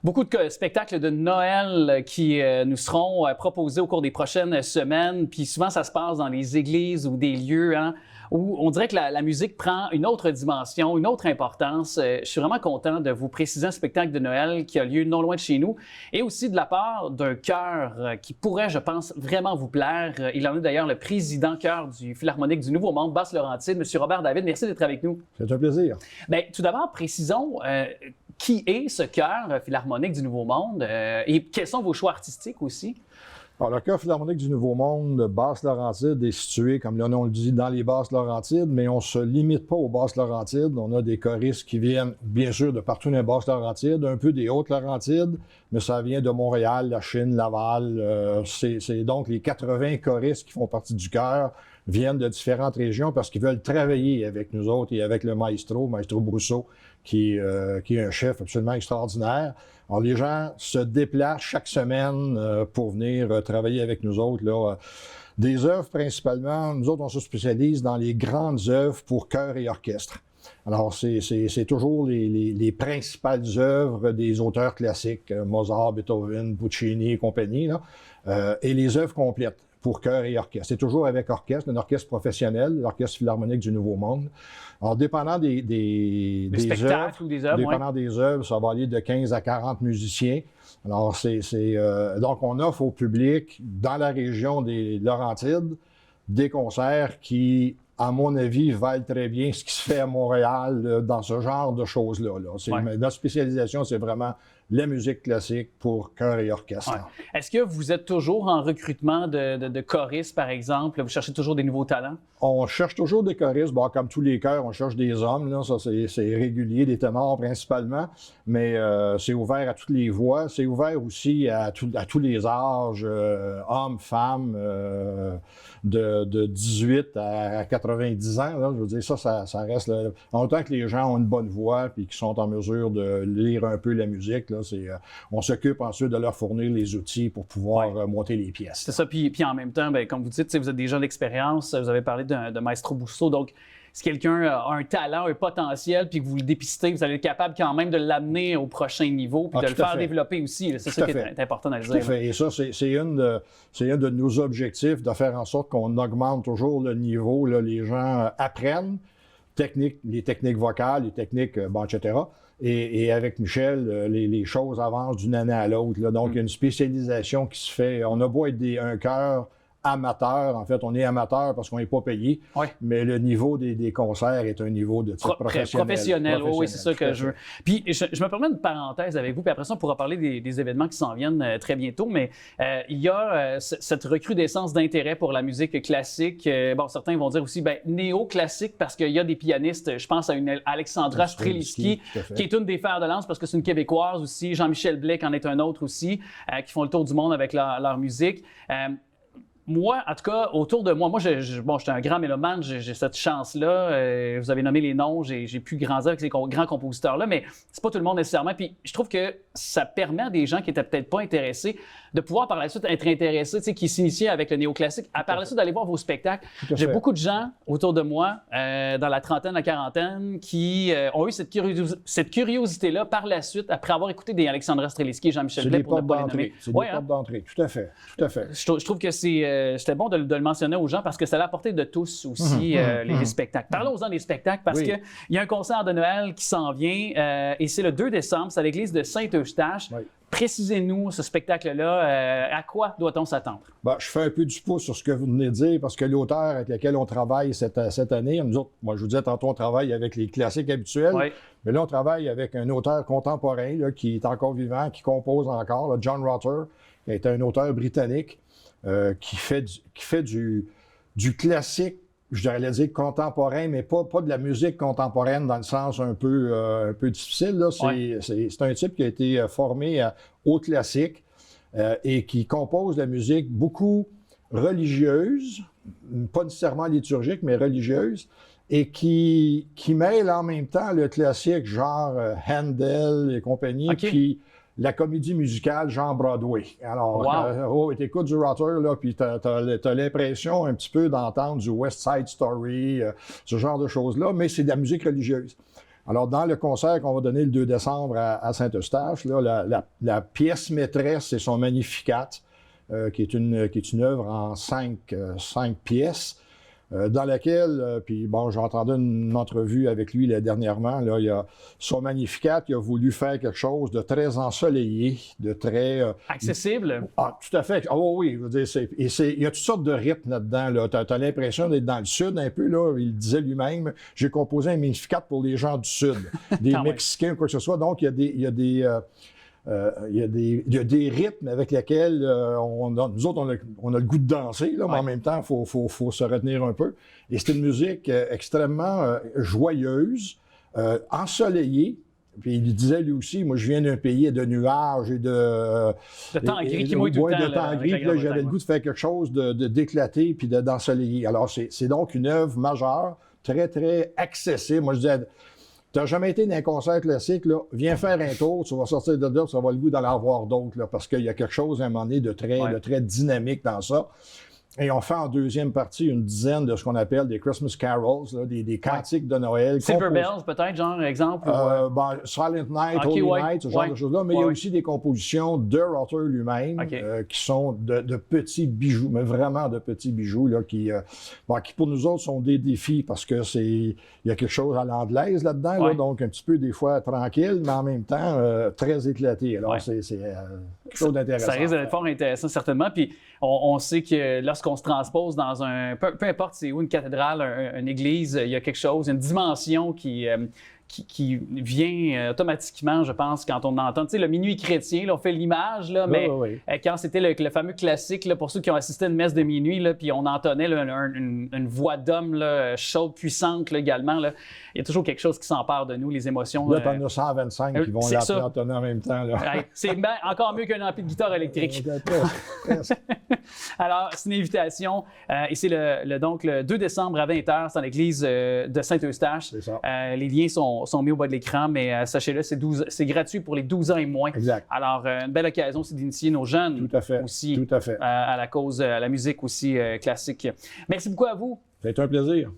Beaucoup de spectacles de Noël qui nous seront proposés au cours des prochaines semaines. Puis souvent, ça se passe dans les églises ou des lieux où on dirait que la musique prend une autre dimension, une autre importance. Je suis vraiment content de vous préciser un spectacle de Noël qui a lieu non loin de chez nous et aussi de la part d'un chœur qui pourrait, je pense, vraiment vous plaire. Il en est d'ailleurs le président chœur du Philharmonique du Nouveau Monde, Basse-Laurentide, M. Robert David. Merci d'être avec nous. C'est un plaisir. Bien, tout d'abord, précisons qui est ce chœur Philharmonique du Nouveau Monde et quels sont vos choix artistiques aussi? Alors, le chœur Philharmonique du Nouveau Monde, Basse-Laurentide, est situé, comme le nom le dit, dans les Basses-Laurentides, mais on ne se limite pas aux Basses-Laurentides. On a des choristes qui viennent, bien sûr, de partout dans les Basses-Laurentides, un peu des Hautes-Laurentides, mais ça vient de Montréal, la Chine, Laval. C'est donc les 80 choristes qui font partie du chœur viennent de différentes régions parce qu'ils veulent travailler avec nous autres et avec le Maestro Brousseau, qui est un chef absolument extraordinaire. Alors, les gens se déplacent chaque semaine pour venir travailler avec nous autres. Là. Des œuvres principalement, nous autres, on se spécialise dans les grandes œuvres pour chœur et orchestre. Alors, c'est toujours les principales œuvres des auteurs classiques, Mozart, Beethoven, Puccini et compagnie, là, et les œuvres complètes pour chœur et orchestre. C'est toujours avec orchestre, un orchestre professionnel, l'Orchestre Philharmonique du Nouveau Monde. Alors, dépendant des spectacles ou des œuvres, dépendant des œuvres, ça va aller de 15 à 40 musiciens. Alors, donc, on offre au public, dans la région des Laurentides, des concerts qui, à mon avis, valent très bien ce qui se fait à Montréal dans ce genre de choses-là. Notre spécialisation, c'est vraiment la musique classique pour chœur et orchestre. Ouais. Est-ce que vous êtes toujours en recrutement de choristes, par exemple? Vous cherchez toujours des nouveaux talents? On cherche toujours des choristes. Bon, comme tous les chœurs, on cherche des hommes. Là. Ça, c'est régulier, des ténors principalement. Mais c'est ouvert à toutes les voix. C'est ouvert aussi à tous les âges, hommes, femmes, de 18 à 90 ans. Là. Je veux dire, ça reste... Là, en autant que les gens ont une bonne voix et qu'ils sont en mesure de lire un peu la musique, là, on s'occupe ensuite de leur fournir les outils pour pouvoir monter les pièces. C'est ça. Puis en même temps, bien, comme vous dites, vous êtes des gens d'expérience. Vous avez parlé de Maestro Brousseau. Donc, si quelqu'un a un talent, un potentiel, puis que vous le dépistez, vous allez être capable quand même de l'amener au prochain niveau, puis de le faire développer aussi. C'est ça qui est important à le dire. Tout à fait. Et ça, c'est un de nos objectifs, de faire en sorte qu'on augmente toujours le niveau. Là, les gens apprennent les techniques vocales, les techniques, etc. Et avec Michel, les choses avancent d'une année à l'autre. Donc, il y a une spécialisation qui se fait. On a beau être un chœur amateur. En fait, on est amateur parce qu'on n'est pas payé, mais le niveau des concerts est un niveau de type professionnel. Oui, c'est ça que je veux. Puis, je me permets une parenthèse avec vous, puis après ça, on pourra parler des événements qui s'en viennent très bientôt, mais il y a cette recrudescence d'intérêt pour la musique classique. Certains vont dire aussi néo-classique parce qu'il y a des pianistes, je pense à une Alexandra Strelitzky, qui est une des fers de lance parce que c'est une Québécoise aussi, Jean-Michel Blais en est un autre aussi, qui font le tour du monde avec leur musique. Moi, en tout cas, autour de moi, j'étais un grand mélomane, j'ai cette chance-là. Vous avez nommé les noms, j'ai pu grandir avec ces grands compositeurs-là, mais c'est pas tout le monde nécessairement. Puis je trouve que ça permet à des gens qui étaient peut-être pas intéressés de pouvoir par la suite être intéressés, qui s'initiaient avec le néoclassique, par la suite d'aller voir vos spectacles. J'ai beaucoup de gens autour de moi, dans la trentaine, la quarantaine, qui ont eu cette curiosité-là par la suite, après avoir écouté des Alexandra Strelitzky et Jean-Michel Blais, pour ne pas les nommer. C'est des portes d'entrée, tout à fait. Je trouve que c'était bon de le mentionner aux gens parce que c'est à la portée de tous aussi, les spectacles. Parlons-en des spectacles parce qu'il y a un concert de Noël qui s'en vient et c'est le 2 décembre, c'est à l'église de Saint-Eustache. Précisez-nous ce spectacle-là, à quoi doit-on s'attendre? Je fais un peu du pouce sur ce que vous venez de dire parce que l'auteur avec lequel on travaille cette année, nous autres, moi je vous disais tantôt, on travaille avec les classiques habituels, mais là on travaille avec un auteur contemporain là, qui est encore vivant, qui compose encore, là, John Rutter, qui est un auteur britannique qui fait du classique, je dirais dire contemporain, mais pas de la musique contemporaine dans le sens un peu difficile. Là. C'est un type qui a été formé au classique et qui compose de la musique beaucoup religieuse, pas nécessairement liturgique, mais religieuse, et qui mêle en même temps le classique genre Handel et compagnie, puis la comédie musicale genre Broadway. Alors, t'écoutes du Rutter, là, puis t'as l'impression un petit peu d'entendre du West Side Story, ce genre de choses-là, mais c'est de la musique religieuse. Alors, dans le concert qu'on va donner le 2 décembre à Saint-Eustache, là, la pièce maîtresse, c'est son Magnificat, qui est une œuvre en 5 pièces, dans laquelle, puis bon, j'ai entendu une entrevue avec lui là, dernièrement, là, il a son Magnificat, il a voulu faire quelque chose de très ensoleillé, de très... accessible. Ah, tout à fait. Ah oui, je veux dire, il y a toutes sortes de rythmes là-dedans. Là. Tu as l'impression d'être dans le Sud un peu, là. Il disait lui-même, j'ai composé un Magnificat pour les gens du Sud, des Mexicains ou quoi que ce soit. Donc, il y a des rythmes avec lesquels nous autres, on a le goût de danser, là, mais en même temps, il faut se retenir un peu. Et c'est une musique extrêmement joyeuse, ensoleillée. Puis il disait lui aussi, moi je viens d'un pays de nuages et de temps gris qui mouille tout le temps. De temps gris, puis là j'avais le goût de faire quelque chose d'éclaté puis d'ensoleillé. Alors c'est donc une œuvre majeure, très très accessible. Moi je disais, tu n'as jamais été dans un concert classique, là, viens faire un tour, tu vas sortir de là, tu vas avoir le goût d'en avoir d'autres, là, parce qu'il y a quelque chose à un moment donné de très dynamique dans ça. Et on fait en deuxième partie une dizaine de ce qu'on appelle des Christmas carols, là, des cantiques de Noël. Silver Bells, peut-être, genre, exemple? Silent Night, Holy Night, ce genre de choses-là. Mais il y a aussi des compositions de Rother lui-même qui sont de petits bijoux, mais vraiment de petits bijoux, là, qui pour nous autres sont des défis parce que il y a quelque chose à l'anglaise là-dedans, là, donc un petit peu des fois tranquille, mais en même temps très éclaté. Alors c'est quelque chose d'intéressant. Ça risque d'être fort intéressant, certainement. Puis on sait que lorsqu'on se transpose dans peu importe c'est où, une cathédrale, une église, il y a quelque chose, une dimension qui vient automatiquement, je pense, quand on entend, tu sais, le minuit chrétien, là, on fait l'image, là, mais quand c'était le fameux classique, là, pour ceux qui ont assisté à une messe de minuit, là, puis on entonnait là, une voix d'homme là, chaude, puissante là, également, là, il y a toujours quelque chose qui s'empare de nous, les émotions. Là, t'en as 125 qui vont l'entonner en même temps. Là. C'est encore mieux qu'un ampli de guitare électrique. Alors, c'est une invitation, et c'est donc le 2 décembre à 20h, c'est dans l'église de Saint-Eustache. C'est ça. Les liens sont mis au bas de l'écran, mais sachez-le, c'est gratuit pour les 12 ans et moins. Exact. Alors, une belle occasion, c'est d'initier nos jeunes aussi Tout à fait. À la cause, à la musique aussi classique. Merci beaucoup à vous. Ça a été un plaisir.